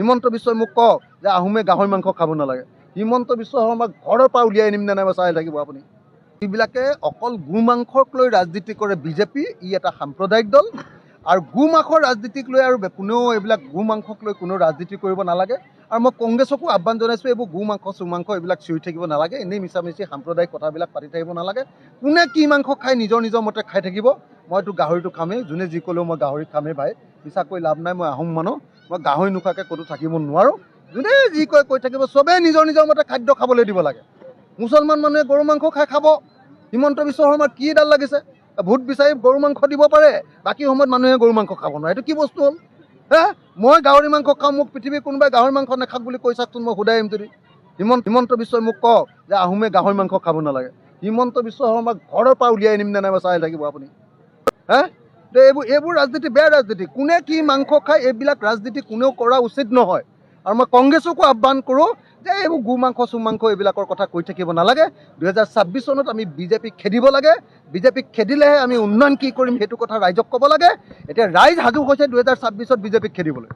হিমন্ত বিশ্বই মোক কওক যে আহোমে গাহৰি মাংস খাব নালাগে। হিমন্ত বিশ্ব শৰ্মাক ঘৰৰ পৰা উলিয়াই আনিম নে নাই চাই থাকিব আপুনি। এইবিলাকে অকল গো মাংসক লৈ ৰাজনীতি কৰে বিজেপি, ই এটা সাম্প্ৰদায়িক দল। আৰু গো মাংসৰ ৰাজনীতিক লৈ আৰু কোনেও এইবিলাক গো মাংসক লৈ কোনো ৰাজনীতি কৰিব নালাগে। আৰু মই কংগ্ৰেছকো আহ্বান জনাইছোঁ, এইবোৰ গো মাংস চুমাংস এইবিলাক চিঞৰি থাকিব নালাগে, এনেই মিছামিছি সাম্প্ৰদায়িক কথাবিলাক পাতি থাকিব নালাগে। কোনে কি মাংস খাই নিজৰ নিজৰ মতে খাই থাকিব। মইতো গাহৰিটো খামেই, যোনে যি ক'লেও মই গাহৰি খামেই ভাই, মিছাকৈ লাভ নাই। মই আহোম মানুহ, মই গাহৰি নোখোৱাকৈ ক'তো থাকিব নোৱাৰোঁ। যোনে যি কয় কৈ থাকিব, চবেই নিজৰ নিজৰ মতে খাদ্য খাবলৈ দিব লাগে। মুছলমান মানুহে গৰু মাংস খাব। হিমন্ত বিশ্ব শৰ্মাৰ কি এডাল লাগিছে? ভোট বিচাৰি গৰু মাংস দিব পাৰে, বাকী সময়ত মানুহে গৰু মাংস খাব নোৱাৰে। এইটো কি বস্তু হ'ল? মই গাহৰি মাংস খাওঁ, মোক পৃথিৱীৰ কোনোবাই গাহৰি মাংস নাখাওক বুলি কৈ চাওকচোন, মই সোধাই আহিম যদি। হিমন্ত বিশ্বই মোক কওক যে আহোমে গাহৰি মাংস খাব নালাগে। হিমন্ত বিশ্ব শৰ্মাক ঘৰৰ পৰা উলিয়াই আনিম নে নাই চাই থাকিব আপুনি। এইবোৰ ৰাজনীতি বেয়া ৰাজনীতি। কোনে কি মাংস খায় এইবিলাক ৰাজনীতি কোনেও কৰা উচিত নহয়। আৰু মই কংগ্ৰেছকো আহ্বান কৰোঁ যে এইবোৰ গো মাংস চুমাংস এইবিলাকৰ কথা কৈ থাকিব নালাগে। 2026 চনত আমি বিজেপিক খেদিব লাগে। বিজেপিক খেদিলেহে আমি উন্নয়ন কি কৰিম সেইটো কথা ৰাইজক ক'ব লাগে। এতিয়া ৰাইজ সাজু হৈছে 2026ত বিজেপিক খেদিবলৈ।